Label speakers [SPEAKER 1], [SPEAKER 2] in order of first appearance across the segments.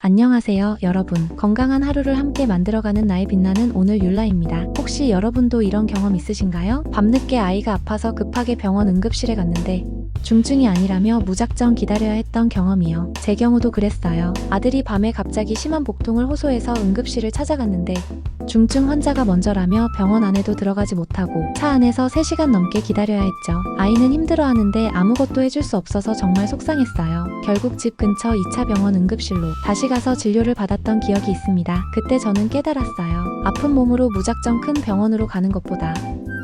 [SPEAKER 1] 안녕하세요, 여러분. 건강한 하루를 함께 만들어가는 나의 빛나는 오늘 율라입니다. 혹시 여러분도 이런 경험 있으신가요? 밤늦게 아이가 아파서 급하게 병원 응급실에 갔는데 중증이 아니라며 무작정 기다려야 했던 경험이요. 제 경우도 그랬어요. 아들이 밤에 갑자기 심한 복통을 호소해서 응급실을 찾아갔는데 중증 환자가 먼저라며 병원 안에도 들어가지 못하고 차 안에서 3시간 넘게 기다려야 했죠. 아이는 힘들어하는데 아무것도 해줄 수 없어서 정말 속상했어요. 결국 집 근처 2차 병원 응급실로 다시 가서 진료를 받았던 기억이 있습니다. 그때 저는 깨달았어요. 아픈 몸으로 무작정 큰 병원으로 가는 것보다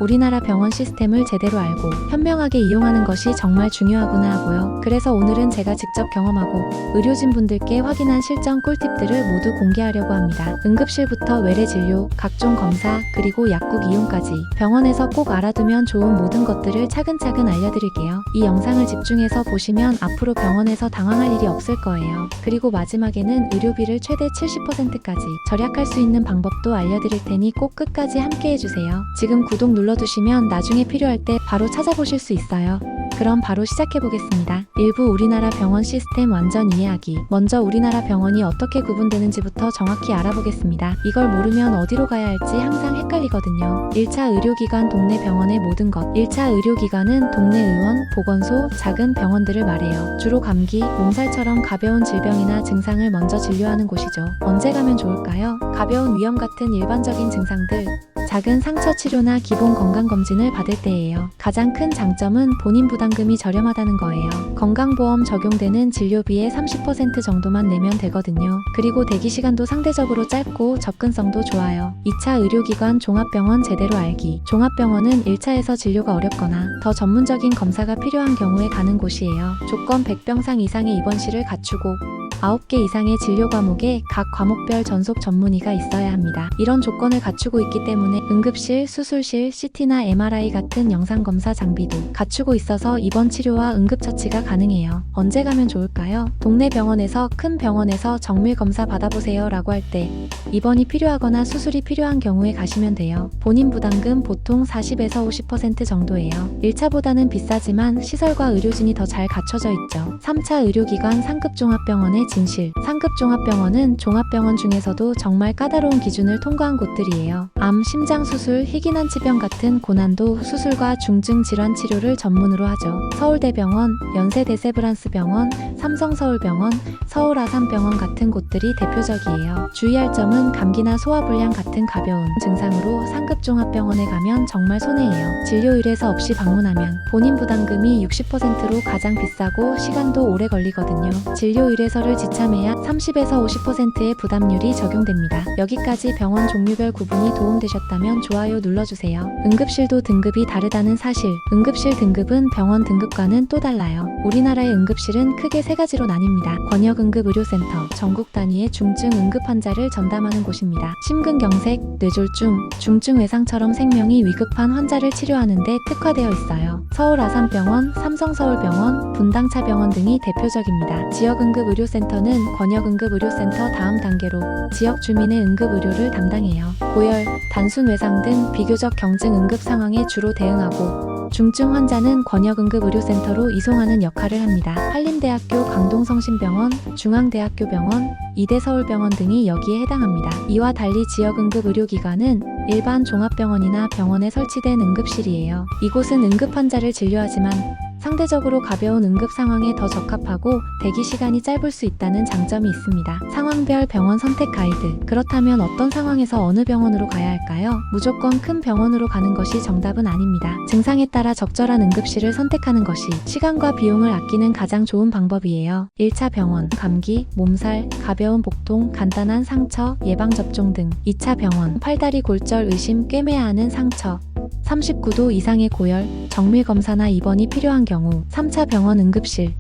[SPEAKER 1] 우리나라 병원 시스템을 제대로 알고 현명하게 이용하는 것이 정말 중요하구나 하고요. 그래서 오늘은 제가 직접 경험하고 의료진분들께 확인한 실전 꿀팁들을 모두 공개하려고 합니다. 응급실부터 외래 진료, 각종 검사, 그리고 약국 이용까지 병원에서 꼭 알아두면 좋은 모든 것들을 차근차근 알려드릴게요. 이 영상을 집중해서 보시면 앞으로 병원에서 당황할 일이 없을 거예요. 그리고 마지막에는 의료비를 최대 70%까지 절약할 수 있는 방법도 알려드릴 테니 꼭 끝까지 함께 해주세요. 지금 구독 눌러두시면 나중에 필요할 때 바로 찾아보실 수 있어요. 그럼 바로 시작해보겠습니다. 일부 우리나라 병원 시스템 완전 이해하기. 먼저 우리나라 병원이 어떻게 구분되는지부터 정확히 알아보겠습니다. 이걸 모르면 어디로 가야 할지 항상 헷갈리거든요. 1차 의료기관 동네 병원의 모든 것. 1차 의료기관은 동네 의원, 보건소, 작은 병원들을 말해요. 주로 감기, 몸살처럼 가벼운 질병이나 증상을 먼저 진료하는 곳이죠. 언제 가면 좋을까요? 가벼운 위염 같은 일반적인 증상들, 작은 상처 치료나 기본 건강검진을 받을 때예요. 가장 큰 장점은 본인 부담금이 저렴하다는 거예요. 건강보험 적용되는 진료비의 30% 정도만 내면 되거든요. 그리고 대기시간도 상대적으로 짧고 접근성도 좋아요. 2차 의료기관 종합병원 제대로 알기. 종합병원은 1차에서 진료가 어렵거나 더 전문적인 검사가 필요한 경우에 가는 곳이에요. 조건 100병상 이상의 입원실을 갖추고 9개 이상의 진료 과목에 각 과목별 전속 전문의가 있어야 합니다. 이런 조건을 갖추고 있기 때문에 응급실, 수술실, CT나 MRI 같은 영상검사 장비도 갖추고 있어서 입원 치료와 응급처치가 가능해요. 언제 가면 좋을까요? 동네 병원에서 큰 병원에서 정밀검사 받아보세요 라고 할 때 입원이 필요하거나 수술이 필요한 경우에 가시면 돼요. 본인 부담금 보통 40에서 50% 정도예요. 1차보다는 비싸지만 시설과 의료진이 더 잘 갖춰져 있죠. 3차 의료기관 상급종합병원의 진실. 상급종합병원은 종합병원 중에서도 정말 까다로운 기준을 통과한 곳들이에요. 암, 심장수술, 희귀난치병 같은 고난도 수술과 중증 질환 치료를 전문으로 하죠. 서울대병원, 연세대세브란스병원, 삼성서울병원, 서울아산병원 같은 곳들이 대표적이에요. 주의할 점은 감기나 소화불량 같은 가벼운 증상으로 상급종합병원에 가면 정말 손해예요. 진료의뢰서 없이 방문하면 본인 부담금이 60%로 가장 비싸고 시간도 오래 걸리거든요. 진료의뢰서를 지참해야 30에서 50%의 부담률이 적용됩니다. 여기까지 병원 종류별 구분이 도움되셨다면 좋아요 눌러주세요. 응급실도 등급이 다르다는 사실. 응급실 등급은 병원 등급과는 또 달라요. 우리나라의 응급실은 크게 3가지로 나뉩니다. 권역응급의료센터, 전국 단위의 중증 응급 환자를 전담하는 곳입니다. 심근경색, 뇌졸중, 중증 외상처럼 생명이 위급한 환자를 치료하는 데 특화되어 있어요. 서울아산병원, 삼성서울병원, 분당차병원 등이 대표적입니다. 지역응급의료센터는 권역응급의료센터 다음 단계로 지역 주민의 응급의료를 담당해요. 고열, 단순 외상 등 비교적 경증 응급 상황에 주로 대응하고 중증 환자는 권역응급의료센터로 이송하는 역할을 합니다. 한림대학교 강동성심병원, 중앙대학교병원, 이대서울병원 등이 여기에 해당합니다. 이와 달리 지역응급의료기관은 일반 종합병원이나 병원에 설치된 응급실이에요. 이곳은 응급 환자를 진료하지만 상대적으로 가벼운 응급 상황에 더 적합하고 대기 시간이 짧을 수 있다는 장점이 있습니다. 상황별 병원 선택 가이드. 그렇다면 어떤 상황에서 어느 병원으로 가야 할까요? 무조건 큰 병원으로 가는 것이 정답은 아닙니다. 증상에 따라 적절한 응급실을 선택하는 것이 시간과 비용을 아끼는 가장 좋은 방법이에요. 1차 병원, 감기, 몸살, 가벼운 복통, 간단한 상처, 예방접종 등. 2차 병원, 팔다리 골절 의심 꿰매야 하는 상처, 39도 이상의 고열, 정밀검사나 입원이 필요한 경우. 3차 병원 응급실,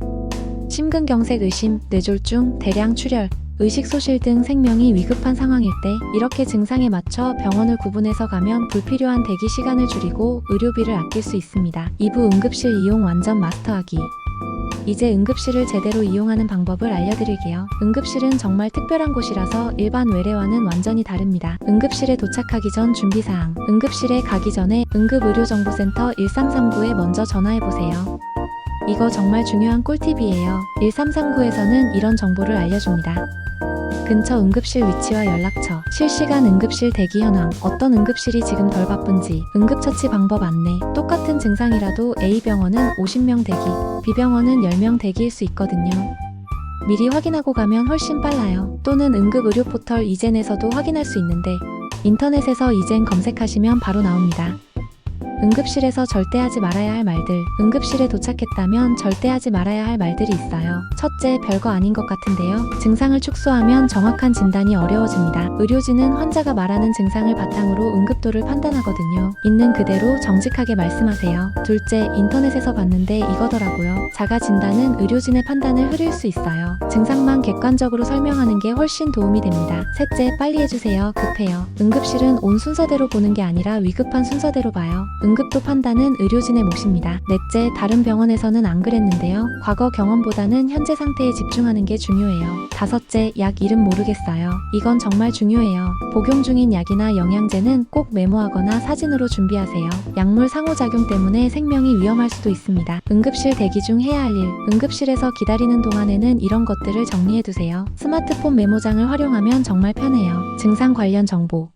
[SPEAKER 1] 심근경색 의심, 뇌졸중, 대량 출혈, 의식소실 등 생명이 위급한 상황일 때 이렇게 증상에 맞춰 병원을 구분해서 가면 불필요한 대기 시간을 줄이고 의료비를 아낄 수 있습니다. 2부 응급실 이용 완전 마스터하기. 이제 응급실을 제대로 이용하는 방법을 알려드릴게요. 응급실은 정말 특별한 곳이라서 일반 외래와는 완전히 다릅니다. 응급실에 도착하기 전 준비사항. 응급실에 가기 전에 응급의료정보센터 1339에 먼저 전화해보세요. 이거 정말 중요한 꿀팁이에요. 1339에서는 이런 정보를 알려줍니다. 근처 응급실 위치와 연락처, 실시간 응급실 대기 현황, 어떤 응급실이 지금 덜 바쁜지, 응급처치 방법 안내. 똑같은 증상이라도 A병원은 50명 대기, B병원은 10명 대기일 수 있거든요. 미리 확인하고 가면 훨씬 빨라요. 또는 응급의료 포털 이젠에서도 확인할 수 있는데 인터넷에서 이젠 검색하시면 바로 나옵니다. 응급실에서 절대 하지 말아야 할 말들. 응급실에 도착했다면 절대 하지 말아야 할 말들이 있어요. 첫째, 별거 아닌 것 같은데요. 증상을 축소하면 정확한 진단이 어려워집니다. 의료진은 환자가 말하는 증상을 바탕으로 응급도를 판단하거든요. 있는 그대로 정직하게 말씀하세요. 둘째, 인터넷에서 봤는데 이거더라고요. 자가 진단은 의료진의 판단을 흐릴 수 있어요. 증상만 객관적으로 설명하는 게 훨씬 도움이 됩니다. 셋째, 빨리 해주세요. 급해요. 응급실은 온 순서대로 보는 게 아니라 위급한 순서대로 봐요. 응급도 판단은 의료진의 몫입니다. 넷째, 다른 병원에서는 안 그랬는데요. 과거 경험보다는 현재 상태에 집중하는 게 중요해요. 다섯째, 약 이름 모르겠어요. 이건 정말 중요해요. 복용 중인 약이나 영양제는 꼭 메모하거나 사진으로 준비하세요. 약물 상호작용 때문에 생명이 위험할 수도 있습니다. 응급실 대기 중 해야 할 일. 응급실에서 기다리는 동안에는 이런 것들을 정리해두세요. 스마트폰 메모장을 활용하면 정말 편해요. 증상 관련 정보,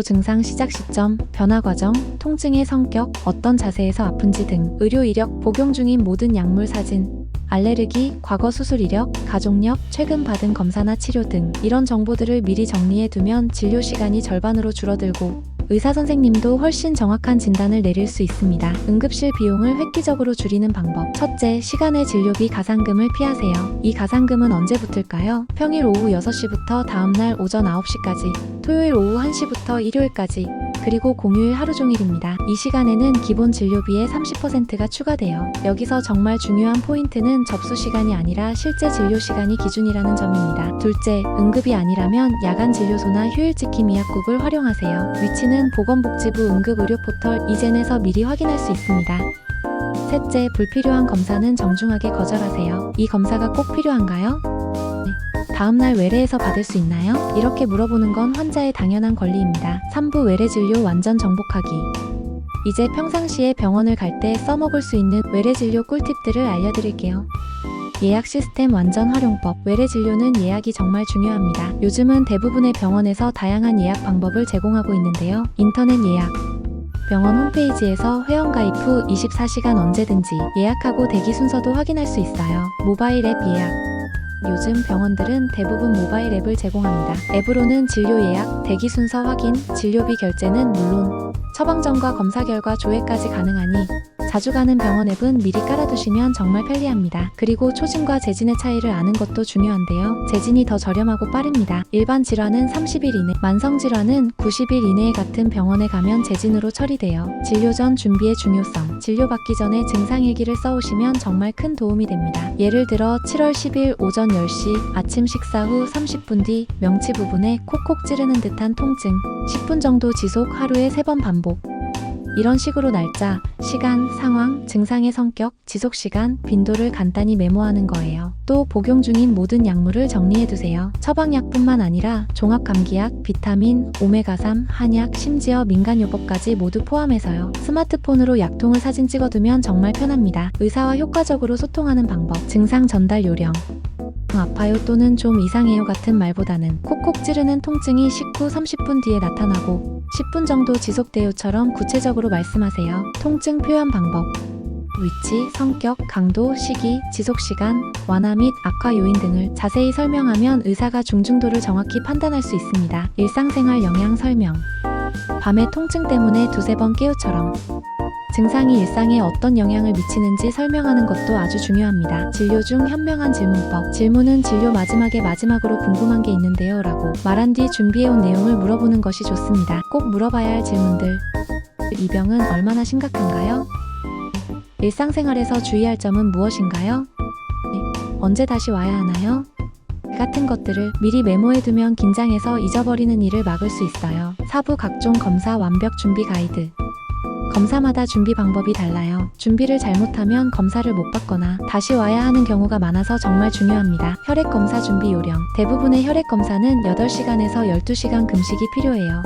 [SPEAKER 1] 증상 시작 시점, 변화 과정, 통증의 성격, 어떤 자세에서 아픈지 등, 의료 이력, 복용 중인 모든 약물 사진, 알레르기, 과거 수술 이력, 가족력, 최근 받은 검사나 치료 등 이런 정보들을 미리 정리해 두면 진료 시간이 절반으로 줄어들고 의사 선생님도 훨씬 정확한 진단을 내릴 수 있습니다. 응급실 비용을 획기적으로 줄이는 방법. 첫째, 시간의 진료비 가상금을 피하세요. 이 가상금은 언제 붙을까요? 평일 오후 6시부터 다음날 오전 9시까지, 토요일 오후 1시부터 일요일까지, 그리고 공휴일 하루 종일입니다. 이 시간에는 기본 진료비의 30%가 추가돼요. 여기서 정말 중요한 포인트는 접수 시간이 아니라 실제 진료 시간이 기준이라는 점입니다. 둘째, 응급이 아니라면 야간 진료소나 휴일지킴 미약국을 활용하세요. 위치는 보건복지부 응급의료 포털 이젠에서 미리 확인할 수 있습니다. 셋째, 불필요한 검사는 정중하게 거절하세요. 이 검사가 꼭 필요한가요? 다음날 외래에서 받을 수 있나요? 이렇게 물어보는 건 환자의 당연한 권리입니다. 3부 외래진료 완전 정복하기. 이제 평상시에 병원을 갈 때 써먹을 수 있는 외래진료 꿀팁들을 알려드릴게요. 예약 시스템 완전 활용법. 외래진료는 예약이 정말 중요합니다. 요즘은 대부분의 병원에서 다양한 예약 방법을 제공하고 있는데요. 인터넷 예약. 병원 홈페이지에서 회원가입 후 24시간 언제든지 예약하고 대기 순서도 확인할 수 있어요. 모바일 앱 예약. 요즘 병원들은 대부분 모바일 앱을 제공합니다. 앱으로는 진료 예약, 대기 순서 확인, 진료비 결제는 물론 처방전과 검사 결과 조회까지 가능하니 자주 가는 병원 앱은 미리 깔아두시면 정말 편리합니다. 그리고 초진과 재진의 차이를 아는 것도 중요한데요. 재진이 더 저렴하고 빠릅니다. 일반 질환은 30일 이내, 만성 질환은 90일 이내에 같은 병원에 가면 재진으로 처리돼요. 진료 전 준비의 중요성. 진료받기 전에 증상일기를 써오시면 정말 큰 도움이 됩니다. 예를 들어 7월 10일 오전 10시, 아침 식사 후 30분 뒤, 명치 부분에 콕콕 찌르는 듯한 통증, 10분 정도 지속, 하루에 3번 반복. 이런 식으로 날짜, 시간, 상황, 증상의 성격, 지속시간, 빈도를 간단히 메모하는 거예요. 또 복용 중인 모든 약물을 정리해두세요. 처방약뿐만 아니라 종합감기약, 비타민, 오메가3, 한약, 심지어 민간요법까지 모두 포함해서요. 스마트폰으로 약통을 사진 찍어두면 정말 편합니다. 의사와 효과적으로 소통하는 방법. 증상 전달 요령. 아파요 또는 좀 이상해요 같은 말보다는 콕콕 찌르는 통증이 식후 30분 뒤에 나타나고 10분 정도 지속돼요처럼 구체적으로 말씀하세요. 통증 표현 방법. 위치, 성격, 강도, 시기, 지속시간, 완화 및 악화 요인 등을 자세히 설명하면 의사가 중증도를 정확히 판단할 수 있습니다. 일상생활 영향 설명. 밤에 통증 때문에 2-3번 깨우처럼 증상이 일상에 어떤 영향을 미치는지 설명하는 것도 아주 중요합니다. 진료 중 현명한 질문법. 질문은 진료 마지막으로 궁금한 게 있는데요 라고 말한 뒤 준비해온 내용을 물어보는 것이 좋습니다. 꼭 물어봐야 할 질문들. 이 병은 얼마나 심각한가요? 일상생활에서 주의할 점은 무엇인가요? 언제 다시 와야 하나요? 같은 것들을 미리 메모해두면 긴장해서 잊어버리는 일을 막을 수 있어요. 4부 각종 검사 완벽 준비 가이드. 검사마다 준비 방법이 달라요. 준비를 잘못하면 검사를 못 받거나 다시 와야 하는 경우가 많아서 정말 중요합니다. 혈액 검사 준비 요령. 대부분의 혈액 검사는 8시간에서 12시간 금식이 필요해요.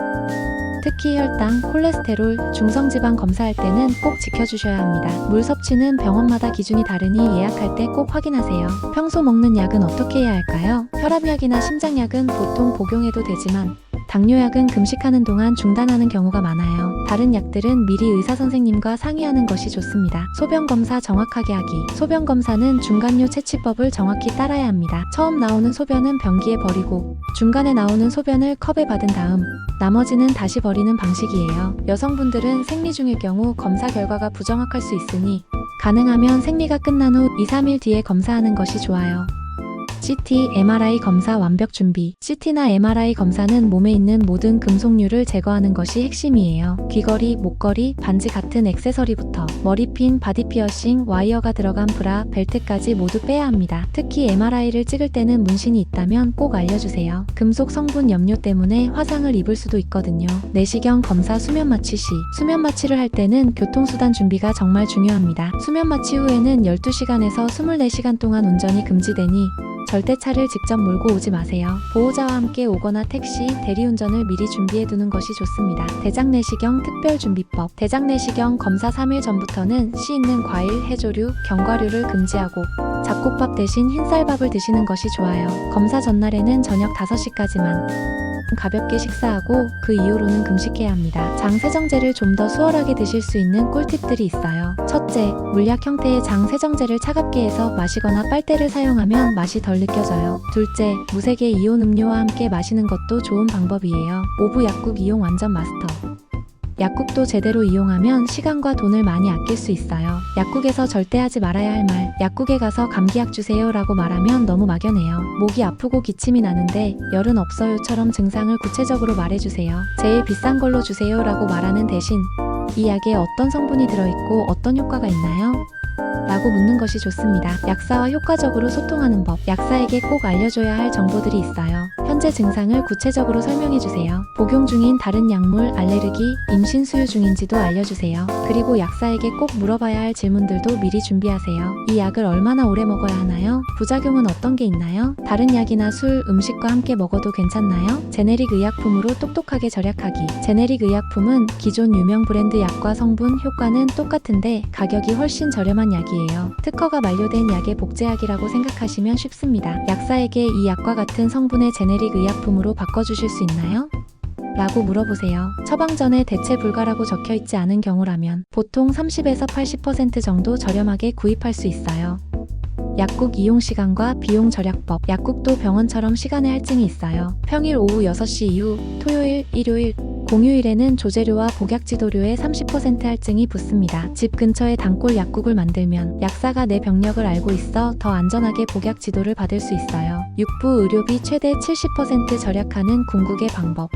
[SPEAKER 1] 특히 혈당, 콜레스테롤, 중성지방 검사할 때는 꼭 지켜주셔야 합니다. 물 섭취는 병원마다 기준이 다르니 예약할 때 꼭 확인하세요. 평소 먹는 약은 어떻게 해야 할까요? 혈압약이나 심장약은 보통 복용해도 되지만 당뇨약은 금식하는 동안 중단하는 경우가 많아요. 다른 약들은 미리 의사선생님과 상의하는 것이 좋습니다. 소변검사 정확하게 하기. 소변검사는 중간요 채취법을 정확히 따라야 합니다. 처음 나오는 소변은 변기에 버리고 중간에 나오는 소변을 컵에 받은 다음 나머지는 다시 버리는 방식이에요. 여성분들은 생리 중일 경우 검사 결과가 부정확할 수 있으니 가능하면 생리가 끝난 후 2-3일 뒤에 검사하는 것이 좋아요. CT, MRI 검사 완벽 준비. CT나 MRI 검사는 몸에 있는 모든 금속류를 제거하는 것이 핵심이에요. 귀걸이, 목걸이, 반지 같은 액세서리부터 머리핀, 바디피어싱, 와이어가 들어간 브라, 벨트까지 모두 빼야 합니다. 특히 MRI를 찍을 때는 문신이 있다면 꼭 알려주세요. 금속 성분 염료 때문에 화상을 입을 수도 있거든요. 내시경 검사 수면 마취 시. 수면 마취를 할 때는 교통수단 준비가 정말 중요합니다. 수면 마취 후에는 12시간에서 24시간 동안 운전이 금지되니 절대 차를 직접 몰고 오지 마세요. 보호자와 함께 오거나 택시, 대리운전을 미리 준비해두는 것이 좋습니다. 대장내시경 특별준비법. 대장내시경 검사 3일 전부터는 씨 있는 과일, 해조류, 견과류를 금지하고 잡곡밥 대신 흰쌀밥을 드시는 것이 좋아요. 검사 전날에는 저녁 5시까지만 가볍게 식사하고 그 이후로는 금식해야 합니다. 장 세정제를 좀 더 수월하게 드실 수 있는 꿀팁들이 있어요. 첫째, 물약 형태의 장 세정제를 차갑게 해서 마시거나 빨대를 사용하면 맛이 덜 느껴져요. 둘째, 무색의 이온 음료와 함께 마시는 것도 좋은 방법이에요. 오브 약국 이용 완전 마스터. 약국도 제대로 이용하면 시간과 돈을 많이 아낄 수 있어요. 약국에서 절대 하지 말아야 할 말. 약국에 가서 감기약 주세요 라고 말하면 너무 막연해요. 목이 아프고 기침이 나는데 열은 없어요처럼 증상을 구체적으로 말해주세요. 제일 비싼 걸로 주세요 라고 말하는 대신 이 약에 어떤 성분이 들어있고 어떤 효과가 있나요? 라고 묻는 것이 좋습니다. 약사와 효과적으로 소통하는 법. 약사에게 꼭 알려줘야 할 정보들이 있어요. 현재 증상을 구체적으로 설명해주세요. 복용 중인 다른 약물, 알레르기, 임신 수유 중인지도 알려주세요. 그리고 약사에게 꼭 물어봐야 할 질문들도 미리 준비하세요. 이 약을 얼마나 오래 먹어야 하나요? 부작용은 어떤 게 있나요? 다른 약이나 술, 음식과 함께 먹어도 괜찮나요? 제네릭 의약품으로 똑똑하게 절약하기. 제네릭 의약품은 기존 유명 브랜드 약과 성분, 효과는 똑같은데 가격이 훨씬 저렴한 약이에요. 특허가 만료된 약의 복제약이라고 생각하시면 쉽습니다. 약사에게 이 약과 같은 성분의 제네릭 의약품으로 바꿔주실 수 있나요? 라고 물어보세요. 처방 전에 대체 불가라고 적혀있지 않은 경우라면 보통 30에서 80% 정도 저렴하게 구입할 수 있어요. 약국 이용 시간과 비용 절약법. 약국도 병원처럼 시간에 할증이 있어요. 평일 오후 6시 이후, 토요일, 일요일, 공휴일에는 조제료와 복약지도료에 30% 할증이 붙습니다. 집 근처에 단골 약국을 만들면 약사가 내 병력을 알고 있어 더 안전하게 복약지도를 받을 수 있어요. 육부 의료비 최대 70% 절약하는 궁극의 방법.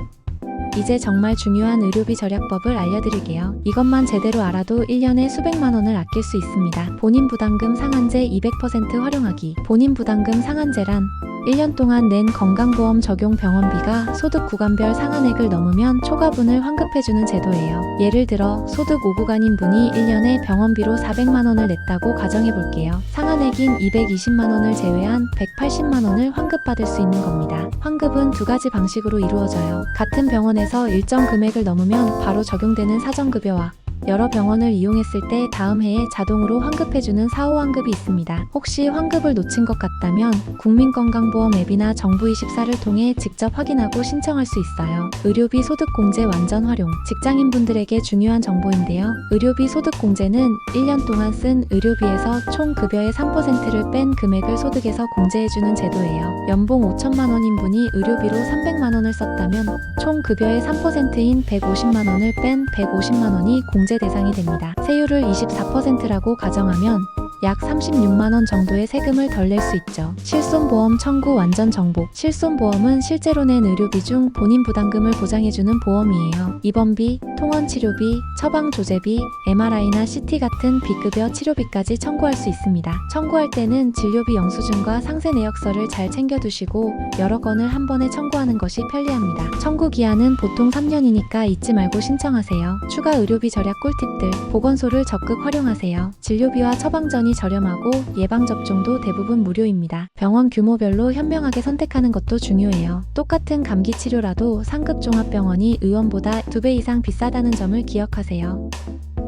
[SPEAKER 1] 이제 정말 중요한 의료비 절약법을 알려드릴게요. 이것만 제대로 알아도 1년에 수백만 원을 아낄 수 있습니다. 본인 부담금 상한제 200% 활용하기. 본인 부담금 상한제란 1년 동안 낸 건강보험 적용 병원비가 소득 구간별 상한액을 넘으면 초과분을 환급해주는 제도예요. 예를 들어 소득 5구간인 분이 1년에 병원비로 400만 원을 냈다고 가정해볼게요. 상한액인 220만 원을 제외한 180만 원을 환급받을 수 있는 겁니다. 환급은 두 가지 방식으로 이루어져요. 같은 병원에서 일정 금액을 넘으면 바로 적용되는 사정급여와 여러 병원을 이용했을 때 다음 해에 자동으로 환급해주는 4호 환급이 있습니다. 혹시 환급을 놓친 것 같다면 국민건강보험 앱이나 정부24를 통해 직접 확인하고 신청할 수 있어요. 의료비 소득공제 완전 활용. 직장인분들에게 중요한 정보인데요. 의료비 소득공제는 1년 동안 쓴 의료비에서 총 급여의 3%를 뺀 금액을 소득에서 공제해주는 제도예요. 연봉 5천만 원인 분이 의료비로 300만 원을 썼다면 총 급여의 3%인 150만 원을 뺀 150만 원이 공제 대상이 됩니다. 세율을 24%라고 가정하면 약 36만 원 정도의 세금을 덜 낼 수 있죠. 실손보험 청구 완전 정복. 실손보험은 실제로 낸 의료비 중 본인 부담금을 보장해주는 보험이에요. 입원비, 통원치료비, 처방조제비, MRI나 CT 같은 B급여 치료비까지 청구할 수 있습니다. 청구할 때는 진료비 영수증과 상세 내역서를 잘 챙겨두시고 여러 건을 한 번에 청구하는 것이 편리합니다. 청구 기한은 보통 3년이니까 잊지 말고 신청하세요. 추가 의료비 절약 꿀팁들. 보건소를 적극 활용하세요. 진료비와 처방 전이 비용이 저렴하고 예방접종도 대부분 무료입니다. 병원 규모별로 현명하게 선택하는 것도 중요해요. 똑같은 감기 치료라도 상급 종합병원이 의원보다 2배 이상 비싸다는 점을 기억하세요.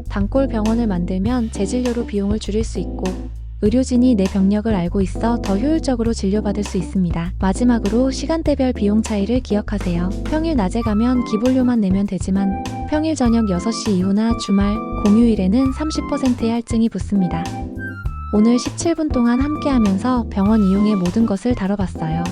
[SPEAKER 1] 단골 병원을 만들면 재진료로 비용을 줄일 수 있고 의료진이 내 병력을 알고 있어 더 효율적으로 진료받을 수 있습니다. 마지막으로 시간대별 비용 차이를 기억하세요. 평일 낮에 가면 기본료만 내면 되지만 평일 저녁 6시 이후나 주말, 공휴일에는 30%의 할증이 붙습니다. 오늘 17분 동안 함께하면서 병원 이용의 모든 것을 다뤄봤어요.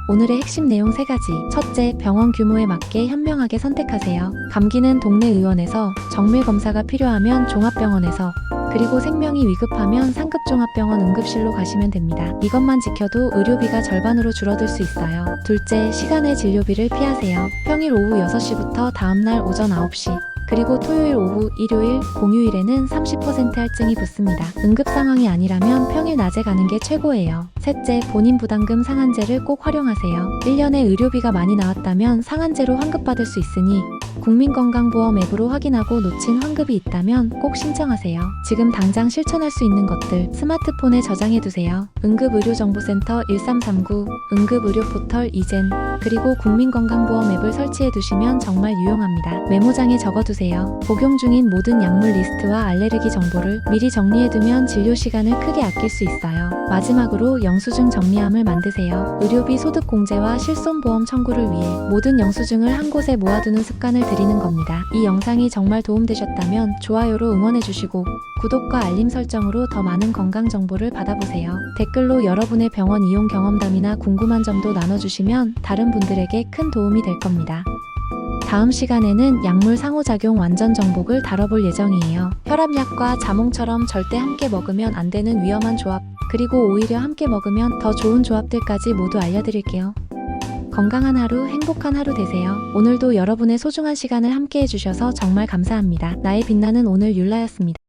[SPEAKER 1] 오늘의 핵심 내용 3가지. 첫째, 병원 규모에 맞게 현명하게 선택하세요. 감기는 동네 의원에서, 정밀 검사가 필요하면 종합병원에서, 그리고 생명이 위급하면 상급 종합병원 응급실로 가시면 됩니다. 이것만 지켜도 의료비가 절반으로 줄어들 수 있어요. 둘째, 시간의 진료비를 피하세요. 평일 오후 6시부터 다음날 오전 9시, 그리고 토요일 오후, 일요일, 공휴일에는 30% 할증이 붙습니다. 응급 상황이 아니라면 평일 낮에 가는 게 최고예요. 셋째, 본인 부담금 상한제를 꼭 활용하세요. 1년에 의료비가 많이 나왔다면 상한제로 환급받을 수 있으니 국민건강보험 앱으로 확인하고 놓친 환급이 있다면 꼭 신청하세요. 지금 당장 실천할 수 있는 것들 스마트폰에 저장해두세요. 응급의료정보센터 1339, 응급의료포털 이젠, 그리고 국민건강보험 앱을 설치해두시면 정말 유용합니다. 메모장에 적어두세요. 복용 중인 모든 약물 리스트와 알레르기 정보를 미리 정리해두면 진료 시간을 크게 아낄 수 있어요. 마지막으로 영수증 정리함을 만드세요. 의료비 소득 공제와 실손보험 청구를 위해 모든 영수증을 한 곳에 모아두는 습관을 들이는 겁니다. 이 영상이 정말 도움되셨다면 좋아요로 응원해주시고 구독과 알림 설정으로 더 많은 건강 정보를 받아보세요. 댓글로 여러분의 병원 이용 경험담이나 궁금한 점도 나눠주시면 다른 분들에게 큰 도움이 될 겁니다. 다음 시간에는 약물 상호작용 완전 정복을 다뤄볼 예정이에요. 혈압약과 자몽처럼 절대 함께 먹으면 안 되는 위험한 조합, 그리고 오히려 함께 먹으면 더 좋은 조합들까지 모두 알려드릴게요. 건강한 하루, 행복한 하루 되세요. 오늘도 여러분의 소중한 시간을 함께 해주셔서 정말 감사합니다. 나의 빛나는 오늘 율라였습니다.